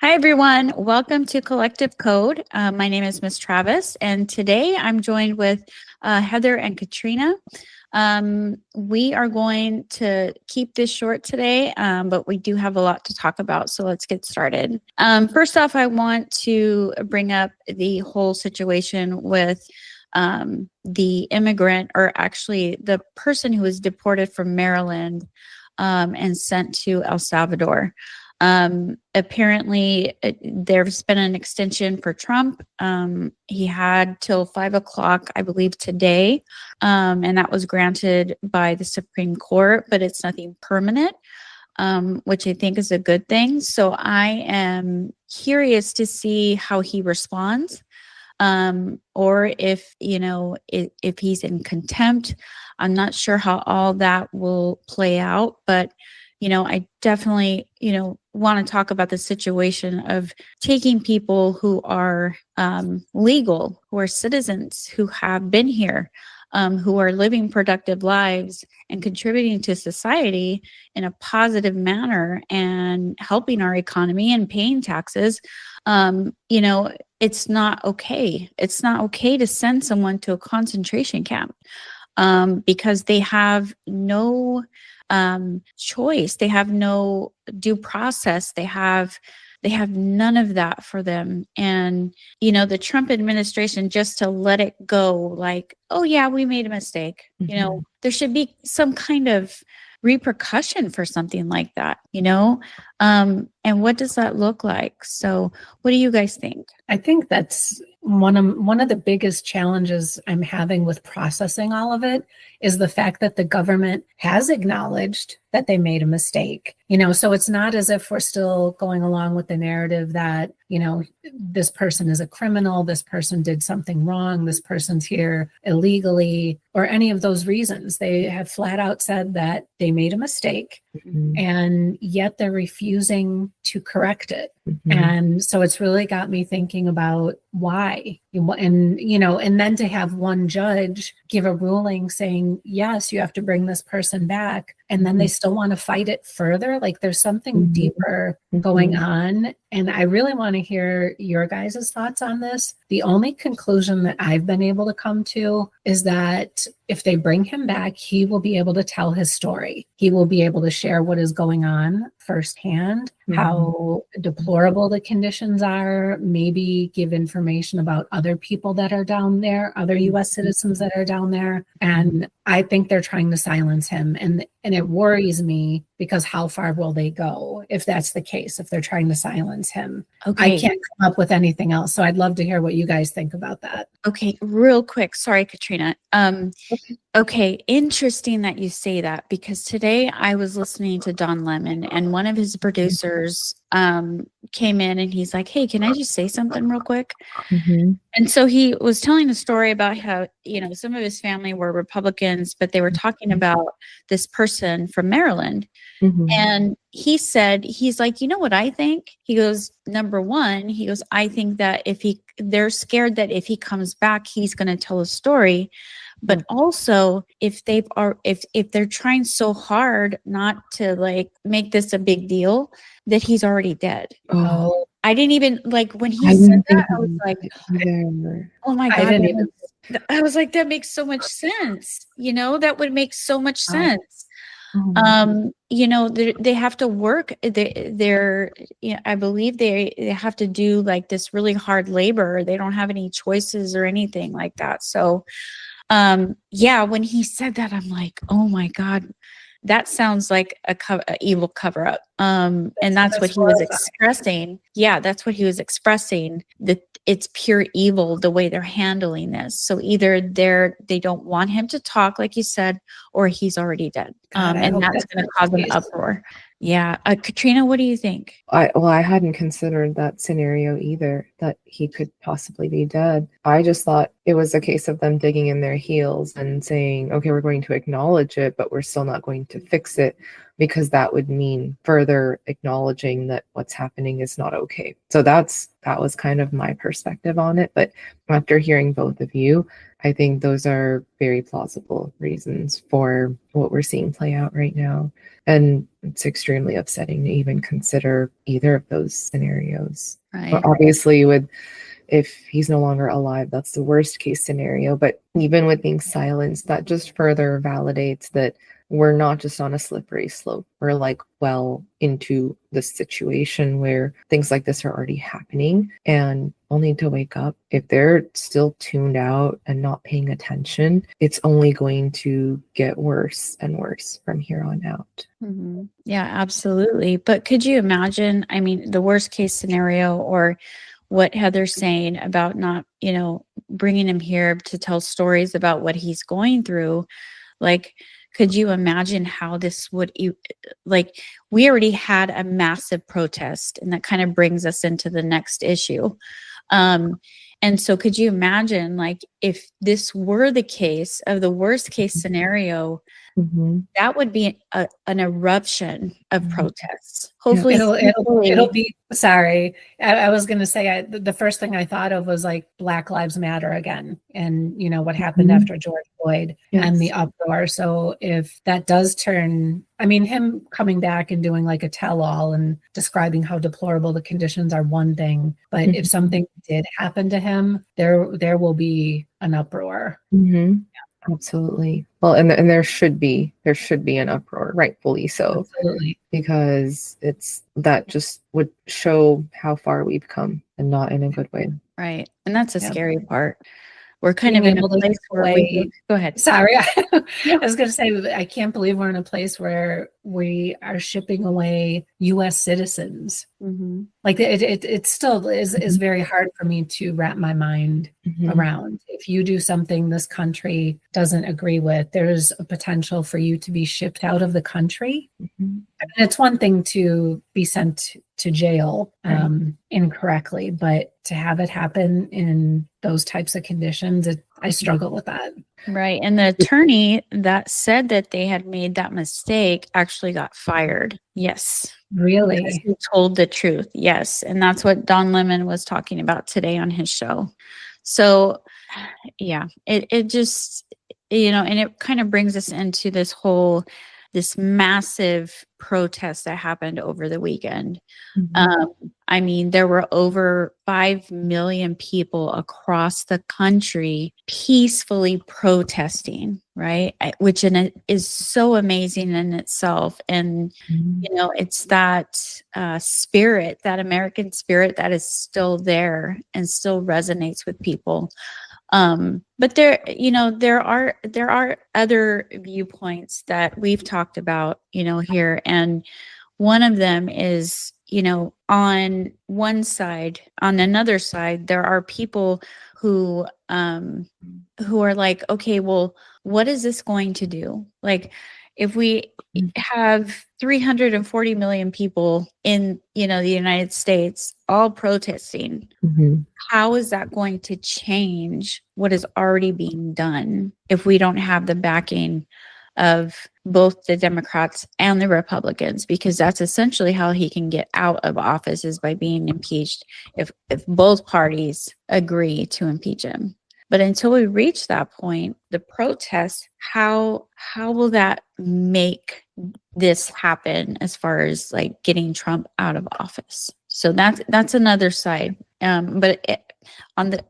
Hi, everyone. Welcome to Collective Code. My name is Miss Travis, and today I'm joined with Heather and Katrina. We are going to keep this short today, but we do have a lot to talk about, so let's get started. First off, I want to bring up the whole situation with the immigrant, or actually the person who was deported from Maryland and sent to El Salvador. Apparently there's been an extension for Trump. He had till 5 o'clock, I believe, today. And that was granted by the Supreme Court, but it's nothing permanent, which I think is a good thing. So I am curious to see how he responds. Or if he's in contempt. I'm not sure how all that will play out, but I definitely, want to talk about the situation of taking people who are legal, who are citizens, who have been here, who are living productive lives and contributing to society in a positive manner and helping our economy and paying taxes. It's not okay. It's not okay to send someone to a concentration camp because they have no choice. They have no due process. They have none of that for them. And, the Trump administration, just to let it go like, oh yeah, we made a mistake. Mm-hmm. There should be some kind of repercussion for something like that, and what does that look like? So what do you guys think? I think that's one of the biggest challenges I'm having with processing all of it is the fact that the government has acknowledged that they made a mistake. So it's not as if we're still going along with the narrative that, this person is a criminal, this person did something wrong, this person's here illegally, or any of those reasons. They have flat out said that they made a mistake, Mm-hmm. and yet they're refusing to correct it. Mm-hmm. And so it's really got me thinking about why. And then to have one judge give a ruling saying, yes, you have to bring this person back. And then they still want to fight it further. Like there's something Mm-hmm. deeper going on. And I really want to hear your guys' thoughts on this. The only conclusion that I've been able to come to is that if they bring him back, he will be able to tell his story. He will be able to share what is going on firsthand, how deplorable the conditions are, maybe give information about other people that are down there, other U.S. citizens that are down there. And I think they're trying to silence him. And it worries me because how far will they go if that's the case, if they're trying to silence him? Okay. I can't come up with anything else. So I'd love to hear what you guys think about that. Okay, real quick. Sorry, Katrina. Okay, interesting that you say that, because today I was listening to Don Lemon and one of his producers came in and he's like, hey, can I just say something real quick? Mm-hmm. And so he was telling a story about how, some of his family were Republicans, but they were talking about this person from Maryland. Mm-hmm. And he said, he's like, you know what I think? He goes, number one, he goes, I think that they're scared that if he comes back, he's going to tell a story. But also if they're trying so hard not to like make this a big deal, that he's already dead. Oh, I didn't even like when he said that, I was like, oh my God. I was like, that makes so much sense. That would make so much sense. They have to work. They're I believe they have to do like this really hard labor. They don't have any choices or anything like that. So, when he said that, I'm like, oh my God, that sounds like a evil cover up. And that's what he was expressing. Yeah, that's what he was expressing, that it's pure evil the way they're handling this. So either they don't want him to talk, like you said, or he's already dead. And that's going to cause an uproar. Yeah. Katrina, what do you think? I hadn't considered that scenario either, that he could possibly be dead. I just thought it was a case of them digging in their heels and saying, okay, we're going to acknowledge it, but we're still not going to fix it. because that would mean further acknowledging that what's happening is not okay. So that was kind of my perspective on it. But after hearing both of you, I think those are very plausible reasons for what we're seeing play out right now. And it's extremely upsetting to even consider either of those scenarios. Right. But obviously, if he's no longer alive, that's the worst case scenario. But even with being silenced, that just further validates that we're not just on a slippery slope. We're like well into the situation where things like this are already happening, and we'll need to wake up. If they're still tuned out and not paying attention, it's only going to get worse and worse from here on out. Mm-hmm. Yeah, absolutely. But could you imagine, I mean, the worst case scenario, or what Heather's saying about not, bringing him here to tell stories about what he's going through? Like, could you imagine how this would, we already had a massive protest, and that kind of brings us into the next issue. And so could you imagine, if this were the case of the worst case scenario, that would be an eruption of protests. Hopefully, it'll be. Sorry, I was going to say the first thing I thought of was Black Lives Matter again, and what happened after George Floyd and the uproar. So if that does turn, him coming back and doing a tell-all and describing how deplorable the conditions are one thing, but if something did happen to him, there will be an uproar. Absolutely. Well, and there should be an uproar, rightfully so. Absolutely. Because that just would show how far we've come, and not in a good way. Right. And that's a scary part. We're kind of in a place where go ahead. Sorry. I was going to say, I can't believe we're in a place where we are shipping away U.S. citizens. It still is very hard for me to wrap my mind around. If you do something this country doesn't agree with, there's a potential for you to be shipped out of the country. It's one thing to be sent to jail incorrectly, but to have it happen in those types of conditions, I struggle with that. Right. And the attorney that said that they had made that mistake actually got fired. Yes. Really? Because he told the truth. Yes. And that's what Don Lemon was talking about today on his show. So, yeah, it just, and it kind of brings us into this massive protest that happened over the weekend. There were over 5 million people across the country peacefully protesting, right? Which is so amazing in itself. And, it's that spirit, that American spirit that is still there and still resonates with people. But there are other viewpoints that we've talked about, here. And one of them is, on one side, on another side, there are people who are like, okay, well, what is this going to do? If we have 340 million people in, the United States all protesting, how is that going to change what is already being done if we don't have the backing of both the Democrats and the Republicans? Because that's essentially how he can get out of office, is by being impeached if both parties agree to impeach him. But until we reach that point, the protests, how will that make this happen as far as getting Trump out of office? So that's another side. But on the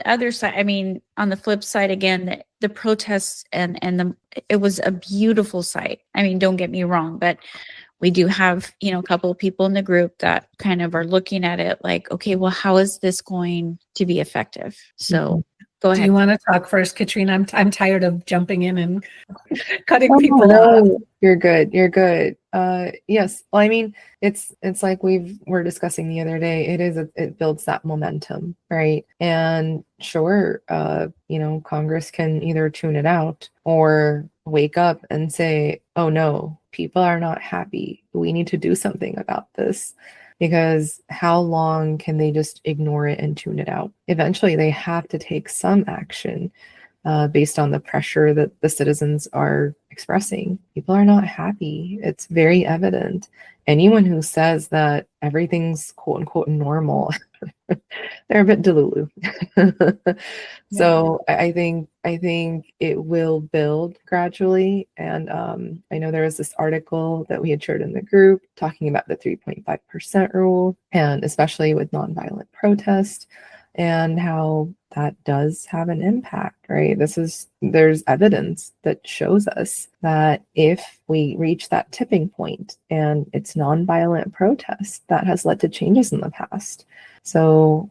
other side, on the flip side, again, the protests and it was a beautiful sight. Don't get me wrong, but we do have, a couple of people in the group that kind of are looking at it like, okay, well, how is this going to be effective? So go ahead. Do you want to talk first, Katrina? I'm tired of jumping in and cutting people off. You're good. Yes. Well, it's like we're discussing the other day. It builds that momentum, right? And sure, Congress can either tune it out or wake up and say, oh no, people are not happy. We need to do something about this. Because how long can they just ignore it and tune it out? Eventually, they have to take some action based on the pressure that the citizens are expressing. People are not happy. It's very evident. Anyone who says that everything's quote unquote normal, they're a bit delulu. So I think it will build gradually. And I know there was this article that we had shared in the group talking about the 3.5% rule, and especially with nonviolent protest, and how that does have an impact, right? There's evidence that shows us that if we reach that tipping point and it's nonviolent protest, that has led to changes in the past. So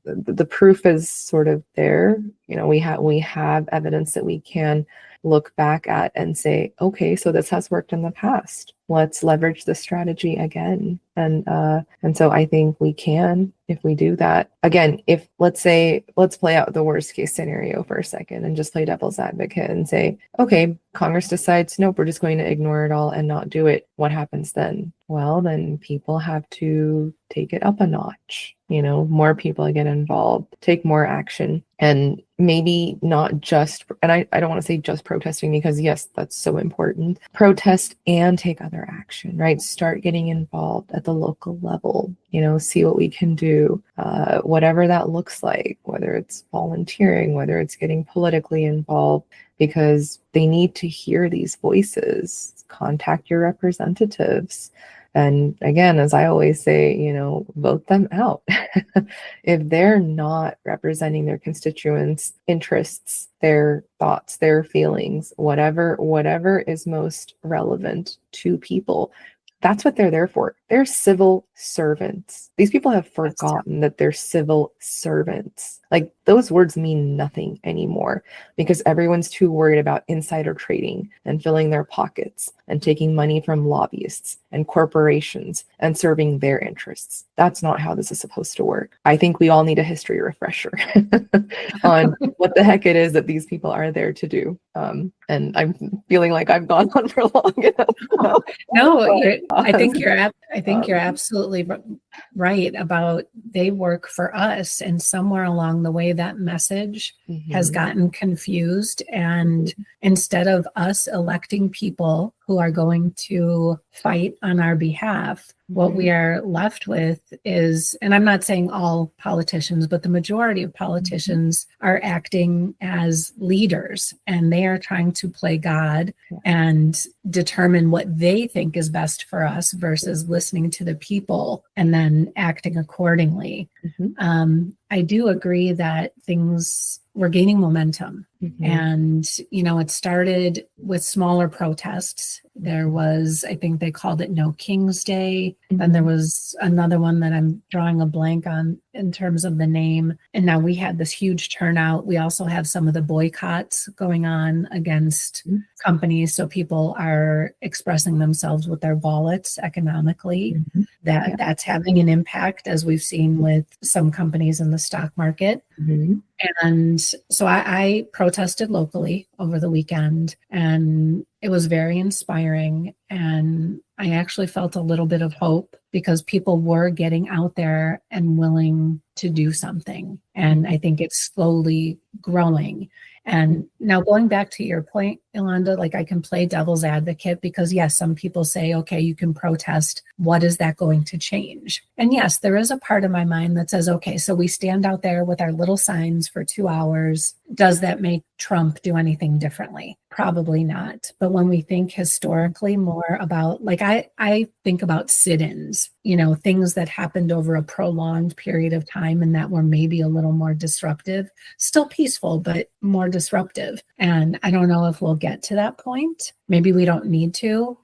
the proof is sort of there. We have evidence that we can look back at and say, okay, so this has worked in the past. Let's leverage this strategy again. And so I think we can, if we do that. Again, if let's play out the worst case scenario for a second and just play devil's advocate and say, okay, Congress decides, nope, we're just going to ignore it all and not do it. What happens then? Well, then people have to take it up a notch. More people get involved, take more action, and maybe not just, and I don't want to say just protesting, because yes, that's so important. Protest and take other action, right? Start getting involved at the local level, see what we can do, whatever that looks like, whether it's volunteering, whether it's getting politically involved, because they need to hear these voices. Contact your representatives. And again, as I always say, vote them out. If they're not representing their constituents' interests, their thoughts, their feelings, whatever is most relevant to people, that's what they're there for. They're civil servants. These people have forgotten that they're civil servants. Like, those words mean nothing anymore because everyone's too worried about insider trading and filling their pockets and taking money from lobbyists and corporations and serving their interests. That's not how this is supposed to work. I think we all need a history refresher on what the heck it is that these people are there to do. And I'm feeling like I've gone on for long enough. No, I think you're absolutely right about they work for us, and somewhere along the way that message has gotten confused, and instead of us electing people who are going to fight on our behalf, what we are left with is, and I'm not saying all politicians, but the majority of politicians are acting as leaders, and they are trying to play God and determine what they think is best for us versus listening to the people and then acting accordingly. I do agree that we're gaining momentum. And, it started with smaller protests. There was, I think they called it No King's Day. Then there was another one that I'm drawing a blank on in terms of the name. And now we had this huge turnout. We also have some of the boycotts going on against companies. So people are expressing themselves with their wallets economically. That's having an impact, as we've seen with some companies in the stock market. And so I protested locally over the weekend, and it was very inspiring. And I actually felt a little bit of hope because people were getting out there and willing to do something. And I think it's slowly growing. And now going back to your point, Yolanda, like, I can play devil's advocate because yes, some people say, okay, you can protest. What is that going to change? And yes, there is a part of my mind that says, okay, so we stand out there with our little signs for 2 hours. Does that make Trump do anything differently? Probably not. But when we think historically more about, like, I think about sit-ins, things that happened over a prolonged period of time and that were maybe a little more disruptive, still peaceful, but more disruptive. And I don't know if we'll get to that point. Maybe we don't need to.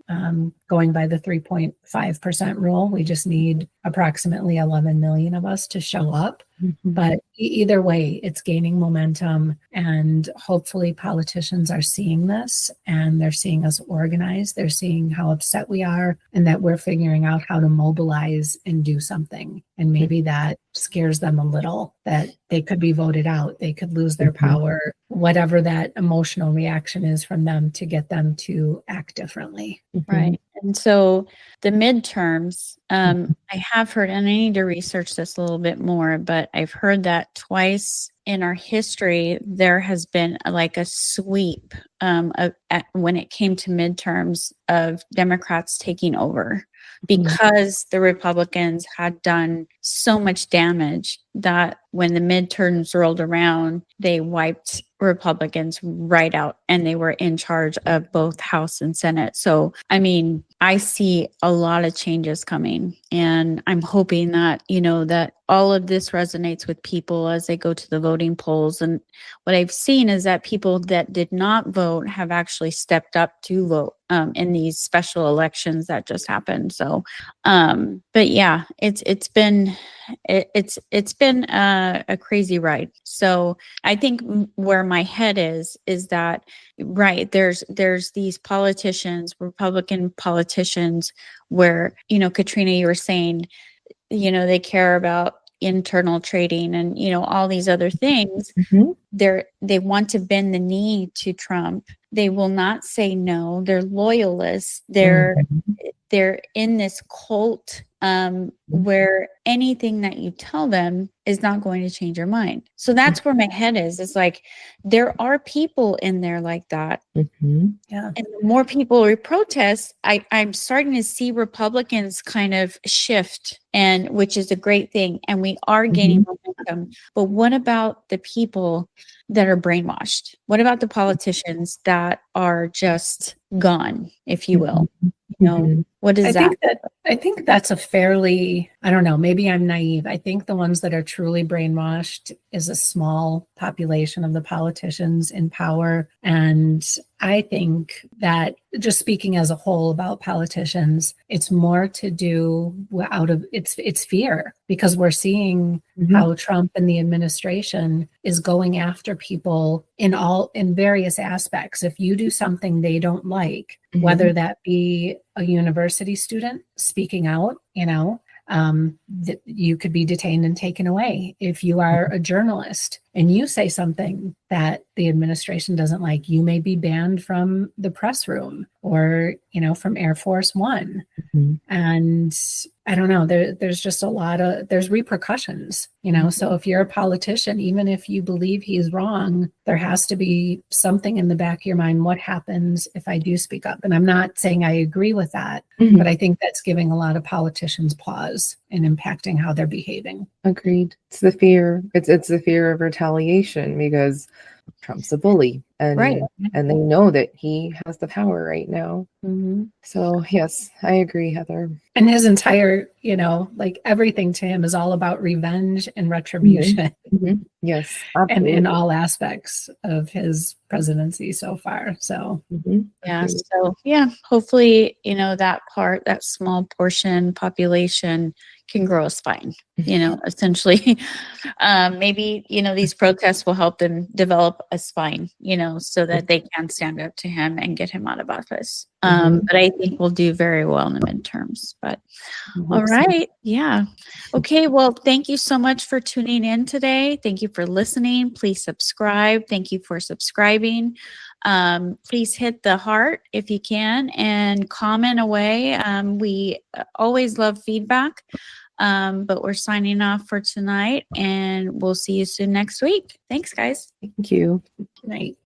Going by the 3.5% rule, we just need approximately 11 million of us to show up. But either way, it's gaining momentum, and hopefully politicians are seeing this and they're seeing us organize. They're seeing how upset we are and that we're figuring out how to mobilize and do something. And maybe that scares them a little, that they could be voted out, they could lose their power, whatever that emotional reaction is from them to get them to act differently. Right. And so the midterms, I have heard, and I need to research this a little bit more, but I've heard that twice in our history, there has been like a sweep when it came to midterms of Democrats taking over, because the Republicans had done so much damage that when the midterms rolled around, they wiped Republicans right out, and they were in charge of both House and Senate. So, I mean, I see a lot of changes coming, and I'm hoping that, that all of this resonates with people as they go to the voting polls. And what I've seen is that people that did not vote have actually stepped up to vote in these special elections that just happened. So, but yeah, it's been a crazy ride. So I think where my head is that, right, there's these politicians, Republican politicians, where, Katrina, you were saying, they care about internal trading and, all these other things. They want to bend the knee to Trump. They will not say no. They're loyalists. They're in this cult where anything that you tell them is not going to change your mind. So that's where my head is. It's like, there are people in there like that. Yeah. And the more people we protest, I'm starting to see Republicans kind of shift, and which is a great thing. And we are gaining momentum. But what about the people that are brainwashed? What about the politicians that are just gone, if you will? What is that? I think that's a fairly, I don't know, maybe I'm naive. I think the ones that are truly brainwashed is a small population of the politicians in power. And I think that, just speaking as a whole about politicians, it's more to do out of it's fear, because we're seeing how Trump and the administration is going after people in various aspects. If you do something they don't like, whether that be a university student speaking out, that you could be detained and taken away. If you are a journalist and you say something that the administration doesn't like, you may be banned from the press room or, from Air Force One. And I don't know, there's just there's repercussions, so if you're a politician, even if you believe he's wrong, there has to be something in the back of your mind. What happens if I do speak up? And I'm not saying I agree with that, but I think that's giving a lot of politicians pause and impacting how they're behaving. Agreed. It's the fear. It's the fear of retaliation, because Trump's a bully, and and they know that he has the power right now. So yes, I agree, Heather. And his entire, like everything to him is all about revenge and retribution. Yes, absolutely. And in all aspects of his presidency so far. So yeah. So yeah, hopefully, that small portion population can grow a spine, essentially. Maybe, these protests will help them develop a spine, so that they can stand up to him and get him out of office. But I think we'll do very well in the midterms. But all right. Yeah. Okay. Well, thank you so much for tuning in today. Thank you for listening. Please subscribe. Thank you for subscribing. Please hit the heart if you can and comment away. We always love feedback. But we're signing off for tonight, and we'll see you soon next week. Thanks, guys. Thank you. Good night.